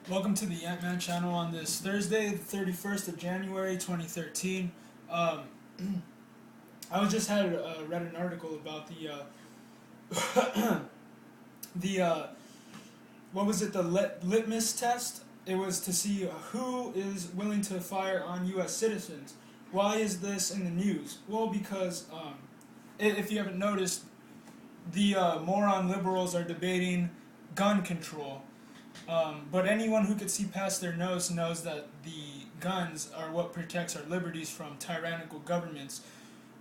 Welcome to the Ant-Man channel on this Thursday, the 31st of January, 2013. Um, I was just had read an article about the what was it, the litmus test? It was to see who is willing to fire on U.S. citizens. Why is this in the news? Well, because if you haven't noticed, the moron liberals are debating gun control. But anyone who could see past their nose knows that the guns are what protects our liberties from tyrannical governments.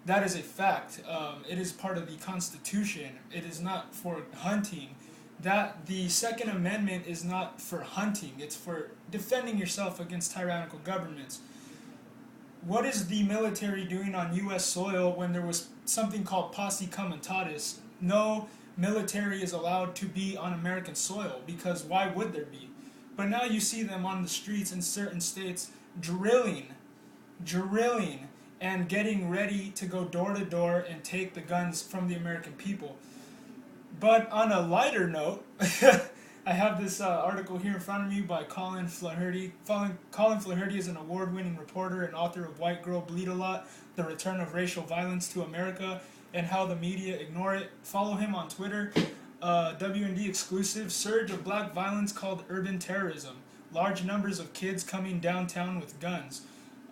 That is a fact. It is part of the Constitution. It is not for hunting. That the Second Amendment is not for hunting. It's for defending yourself against tyrannical governments. What is the military doing on U.S. soil when there was something called posse comitatus? No military is allowed to be on American soil because why would there be? But now you see them on the streets in certain states drilling, and getting ready to go door to door and take the guns from the American people. But on a lighter note, I have this article here in front of me by Colin Flaherty. Colin Flaherty is an award-winning reporter and author of White Girl Bleed a Lot, The Return of Racial Violence to America, and How the Media Ignore It. Follow him on Twitter. W&D exclusive, surge of black violence called urban terrorism. Large numbers of kids coming downtown with guns.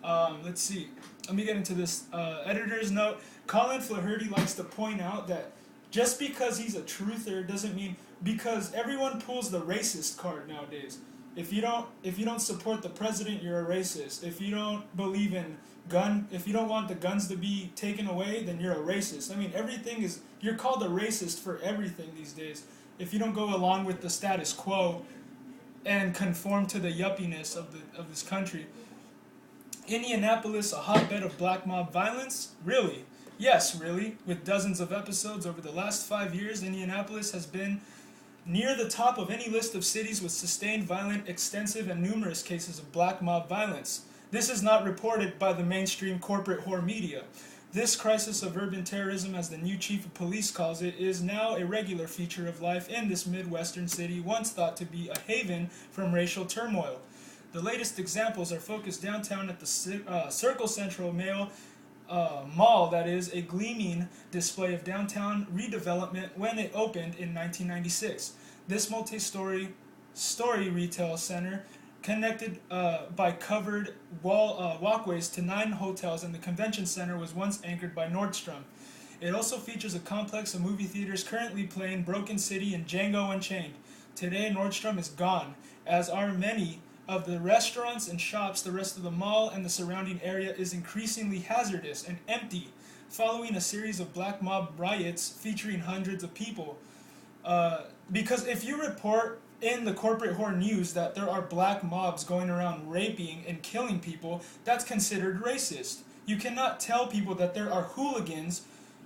Let's see. Let me get into this. Editor's note. Colin Flaherty likes to point out that just because he's a truther doesn't mean, because everyone pulls the racist card nowadays. If you don't support the president, you're a racist. If you don't believe in if you don't want the guns to be taken away, then you're a racist. I mean, you're called a racist for everything these days. If you don't go along with the status quo and conform to the yuppiness of this country. Indianapolis, a hotbed of black mob violence? Really? Yes, really. With dozens of episodes over the last 5 years, Indianapolis has been near the top of any list of cities with sustained, violent, extensive, and numerous cases of black mob violence. This is not reported by the mainstream corporate whore media. This crisis of urban terrorism, as the new chief of police calls it, is now a regular feature of life in this Midwestern city once thought to be a haven from racial turmoil. The latest examples are focused downtown at the Circle Central Mall, that is, a gleaming display of downtown redevelopment when it opened in 1996. This multi-story retail center connected by covered walkways to 9 hotels, and the convention center was once anchored by Nordstrom. It also features a complex of movie theaters currently playing Broken City and Django Unchained. Today, Nordstrom is gone, as are many of the restaurants and shops. The rest of the mall and the surrounding area is increasingly hazardous and empty, following a series of black mob riots featuring hundreds of people. Because if you report in the corporate whore news that there are black mobs going around raping and killing people, that's considered racist. You cannot tell people that there are hooligans,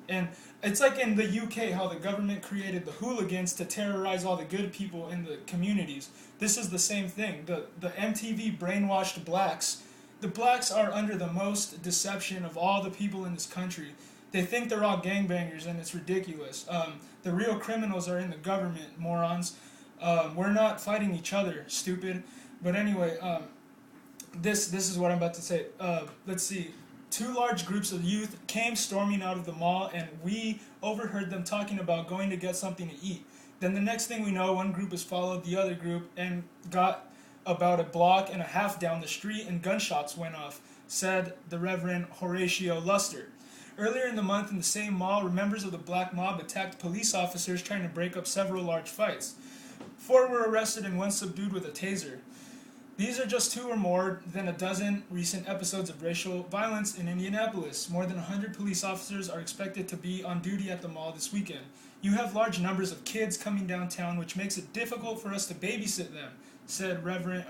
and it's like in the UK how the government created the hooligans to terrorize all the good people in the communities. This is the same thing. The MTV brainwashed blacks. The blacks are under the most deception of all the people in this country. They think they're all gangbangers, and it's ridiculous. The real criminals are in the government, morons. We're not fighting each other, stupid. But anyway, this is what I'm about to say. Let's see. 2 large groups of youth came storming out of the mall, and we overheard them talking about going to get something to eat. Then the next thing we know, one group has followed the other group and got about a block and a half down the street, and gunshots went off, said the Reverend Horatio Luster. Earlier in the month in the same mall, members of the black mob attacked police officers trying to break up several large fights. 4 were arrested and 1 subdued with a taser. These are just 2 or more than a dozen recent episodes of racial violence in Indianapolis. More than 100 police officers are expected to be on duty at the mall this weekend. You have large numbers of kids coming downtown, which makes it difficult for us to babysit them, said Reverend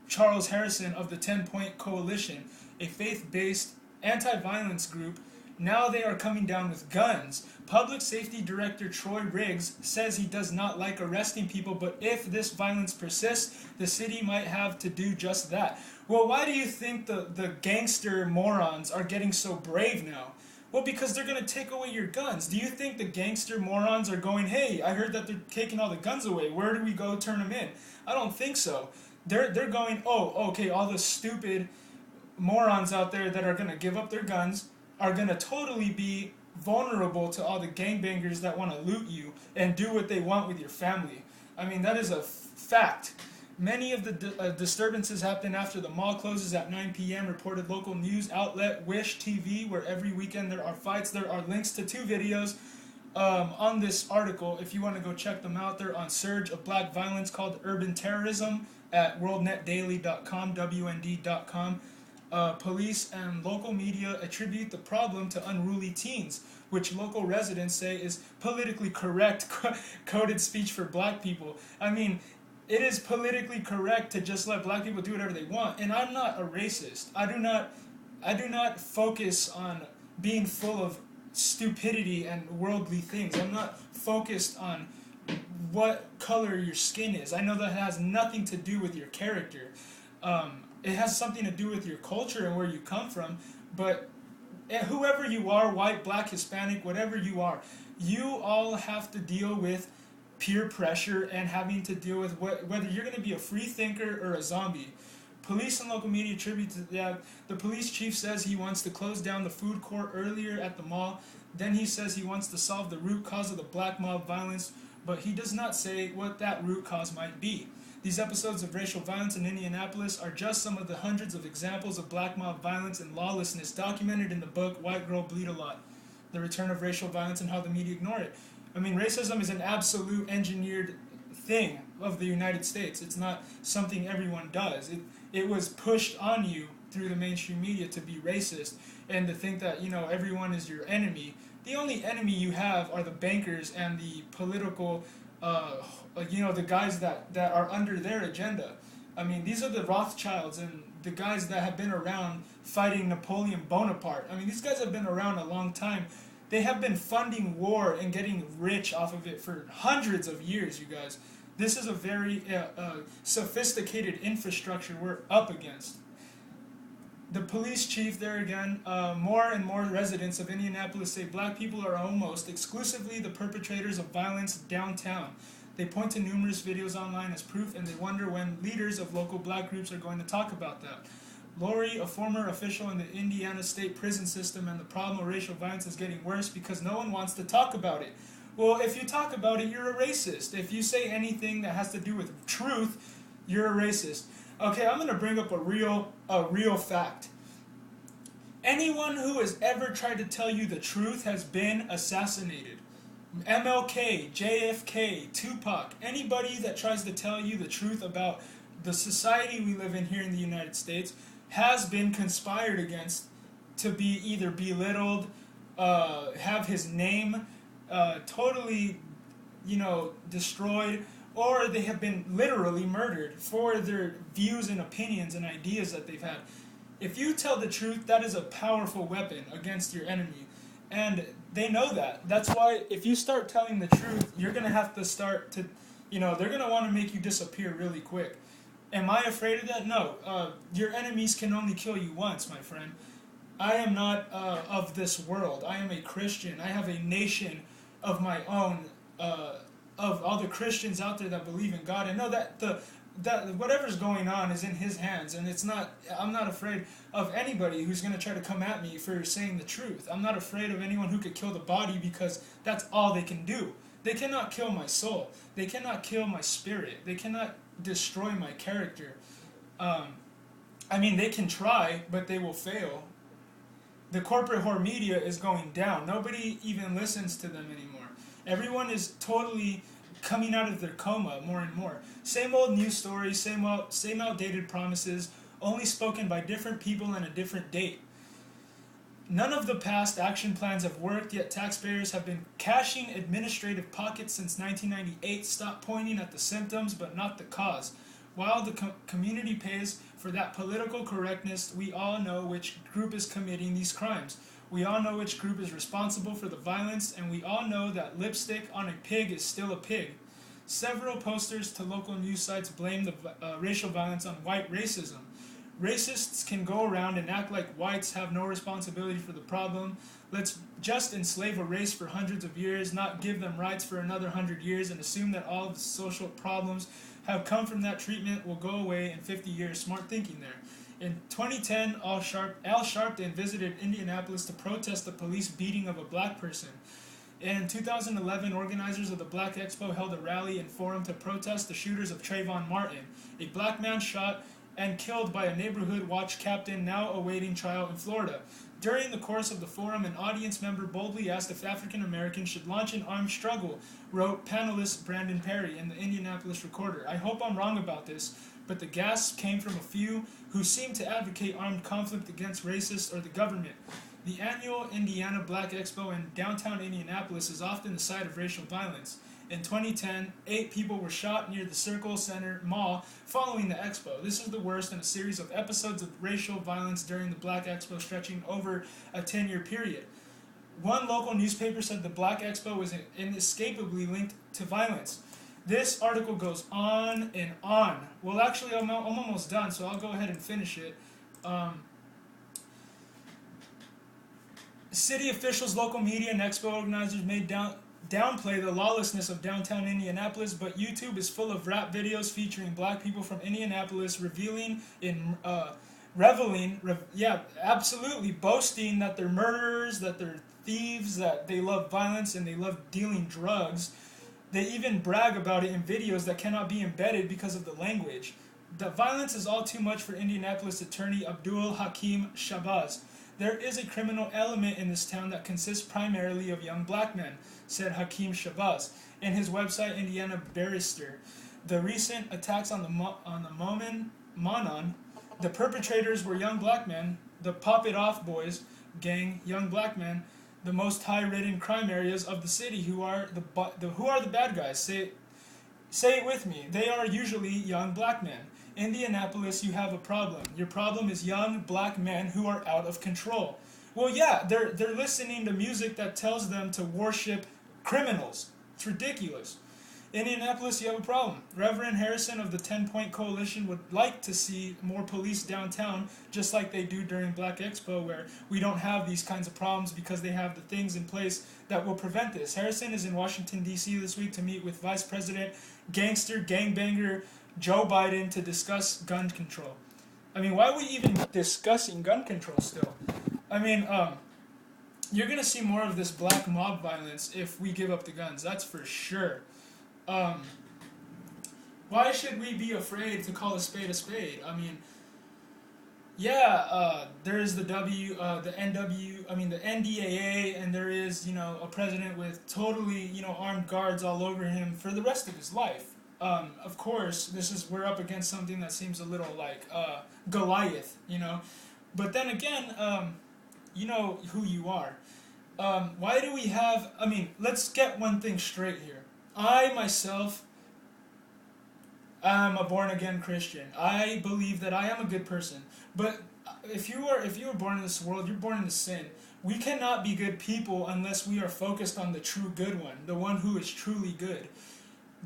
Charles Harrison of the 10-Point Coalition, a faith-based anti-violence group. Now they are coming down with guns. Public Safety Director Troy Riggs says he does not like arresting people, but if this violence persists, the city might have to do just that. Well, why do you think the gangster morons are getting so brave now? Well, because they're going to take away your guns. Do you think the gangster morons are going, hey, I heard that they're taking all the guns away. Where do we go turn them in? I don't think so. They're going, oh, okay, all the stupid morons out there that are going to give up their guns are going to totally be vulnerable to all the gangbangers that want to loot you and do what they want with your family. I mean, that is a fact. Many of the disturbances happen after the mall closes at 9 p.m., reported local news outlet Wish TV, where every weekend there are fights. There are links to 2 videos on this article. If you want to go check them out, they're on Surge of Black Violence called Urban Terrorism at worldnetdaily.com, WND.com. Police and local media attribute the problem to unruly teens, which local residents say is politically correct coded speech for black people. I mean, it is politically correct to just let black people do whatever they want, and I'm not a racist. I do not focus on being full of stupidity and worldly things. I'm not focused on what color your skin is. I know that has nothing to do with your character. It has something to do with your culture and where you come from, but whoever you are, white, black, Hispanic, whatever you are, you all have to deal with peer pressure and having to deal with whether you're going to be a free thinker or a zombie. Police and local media attribute to that. The police chief says he wants to close down the food court earlier at the mall. Then he says he wants to solve the root cause of the black mob violence, but he does not say what that root cause might be. These episodes of racial violence in Indianapolis are just some of the hundreds of examples of black mob violence and lawlessness documented in the book White Girl Bleed a Lot, The Return of Racial Violence and How the Media Ignore It. I mean, racism is an absolute engineered thing of the United States. It's not something everyone does. It was pushed on you through the mainstream media to be racist and to think that, everyone is your enemy. The only enemy you have are the bankers and the political the guys that are under their agenda. I mean, these are the Rothschilds and the guys that have been around fighting Napoleon Bonaparte. I mean, these guys have been around a long time. They have been funding war and getting rich off of it for hundreds of years, you guys. This is a very sophisticated infrastructure we're up against. The police chief there again, more and more residents of Indianapolis say black people are almost exclusively the perpetrators of violence downtown. They point to numerous videos online as proof, and they wonder when leaders of local black groups are going to talk about that. Lori, a former official in the Indiana state prison system, and the problem of racial violence is getting worse because no one wants to talk about it. Well, if you talk about it, you're a racist. If you say anything that has to do with truth, you're a racist. Okay, I'm going to bring up a real fact. Anyone who has ever tried to tell you the truth has been assassinated. MLK, JFK, Tupac, anybody that tries to tell you the truth about the society we live in here in the United States has been conspired against to be either belittled, have his name totally, destroyed, or they have been literally murdered for their views and opinions and ideas that they've had. If you tell the truth, that is a powerful weapon against your enemy. And they know that. That's why if you start telling the truth, you're going to have to start to, they're going to want to make you disappear really quick. Am I afraid of that? No. Your enemies can only kill you once, my friend. I am not of this world. I am a Christian. I have a nation of my own, of all the Christians out there that believe in God. I know that that whatever's going on is in His hands, and I'm not afraid of anybody who's going to try to come at me for saying the truth. I'm not afraid of anyone who could kill the body because that's all they can do. They cannot kill my soul. They cannot kill my spirit. They cannot destroy my character. They can try, but they will fail. The corporate whore media is going down. Nobody even listens to them anymore. Everyone is totally coming out of their coma more and more. Same old news stories, same outdated promises, only spoken by different people on a different date. None of the past action plans have worked, yet taxpayers have been cashing administrative pockets since 1998. Stop pointing at the symptoms, but not the cause. While the community pays for that political correctness, we all know which group is committing these crimes. We all know which group is responsible for the violence, and we all know that lipstick on a pig is still a pig. Several posters to local news sites blame the racial violence on white racism. Racists can go around and act like whites have no responsibility for the problem. Let's just enslave a race for hundreds of years, not give them rights for another 100 years, and assume that all of the social problems have come from that treatment will go away in 50 years. Smart thinking there. In 2010, Al Sharpton visited Indianapolis to protest the police beating of a black person. In 2011, organizers of the Black Expo held a rally in Forum to protest the shooters of Trayvon Martin, a black man shot and killed by a neighborhood watch captain now awaiting trial in Florida. During the course of the forum, an audience member boldly asked if African Americans should launch an armed struggle, wrote panelist Brandon Perry in the Indianapolis Recorder. I hope I'm wrong about this, but the gasps came from a few who seemed to advocate armed conflict against racists or the government. The annual Indiana Black Expo in downtown Indianapolis is often the site of racial violence. In 2010, 8 people were shot near the Circle Center Mall following the expo. This is the worst in a series of episodes of racial violence during the Black Expo stretching over a 10-year period. One local newspaper said the Black Expo was inescapably linked to violence. This article goes on and on. Well, actually, I'm almost done, so I'll go ahead and finish it. City officials, local media, and expo organizers made downplay the lawlessness of downtown Indianapolis, but YouTube is full of rap videos featuring black people from Indianapolis absolutely boasting that they're murderers, that they're thieves, that they love violence, and they love dealing drugs. They even brag about it in videos that cannot be embedded because of the language. The violence is all too much for Indianapolis attorney Abdul Hakim Shabazz. There is a criminal element in this town that consists primarily of young black men, said Hakim Shabazz in his website Indiana Barrister. The recent attacks on the Monon, the perpetrators were young black men, the Pop It Off Boys gang, young black men, the most high-ridden crime areas of the city. Who are the bad guys? Say it with me. They are usually young black men. Indianapolis, you have a problem. Your problem is young black men who are out of control. Well, yeah, they're listening to music that tells them to worship criminals. It's ridiculous. Indianapolis, you have a problem. Reverend Harrison of the 10-Point Coalition would like to see more police downtown, just like they do during Black Expo, where we don't have these kinds of problems because they have the things in place that will prevent this. Harrison is in Washington, D.C. this week to meet with Vice President, gangbanger Joe Biden to discuss gun control. I mean, why are we even discussing gun control still? I mean, you're going to see more of this black mob violence if we give up the guns. That's for sure. Why should we be afraid to call a spade a spade? I mean, yeah, there is the NDAA, and there is, a president with totally, armed guards all over him for the rest of his life. Of course, we're up against something that seems a little like Goliath, But then again, you know who you are. Why do we have... let's get one thing straight here. I, myself, am a born-again Christian. I believe that I am a good person. But if you were born in this world, you're born into sin. We cannot be good people unless we are focused on the true good one, the one who is truly good.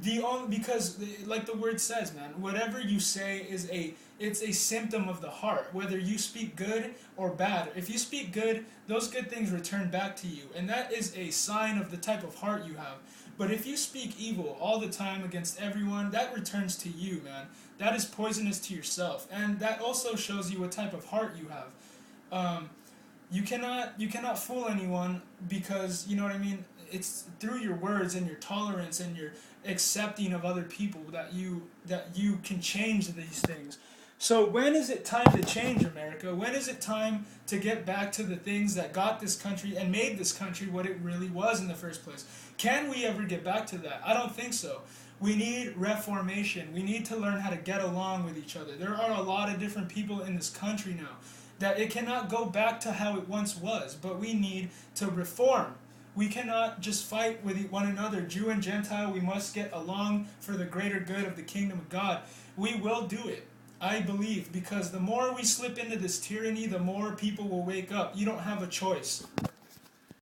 Because, like the word says, man, whatever you say it's a symptom of the heart, whether you speak good or bad. If you speak good, those good things return back to you, and that is a sign of the type of heart you have. But if you speak evil all the time against everyone, that returns to you, man. That is poisonous to yourself, and that also shows you what type of heart you have. You cannot fool anyone because, you know what I mean? It's through your words and your tolerance and your accepting of other people that you can change these things. So when is it time to change, America? When is it time to get back to the things that got this country and made this country what it really was in the first place? Can we ever get back to that? I don't think so. We need reformation. We need to learn how to get along with each other. There are a lot of different people in this country now that it cannot go back to how it once was, but we need to reform. We cannot just fight with one another. Jew and Gentile, we must get along for the greater good of the kingdom of God. We will do it, I believe, because the more we slip into this tyranny, the more people will wake up. You don't have a choice.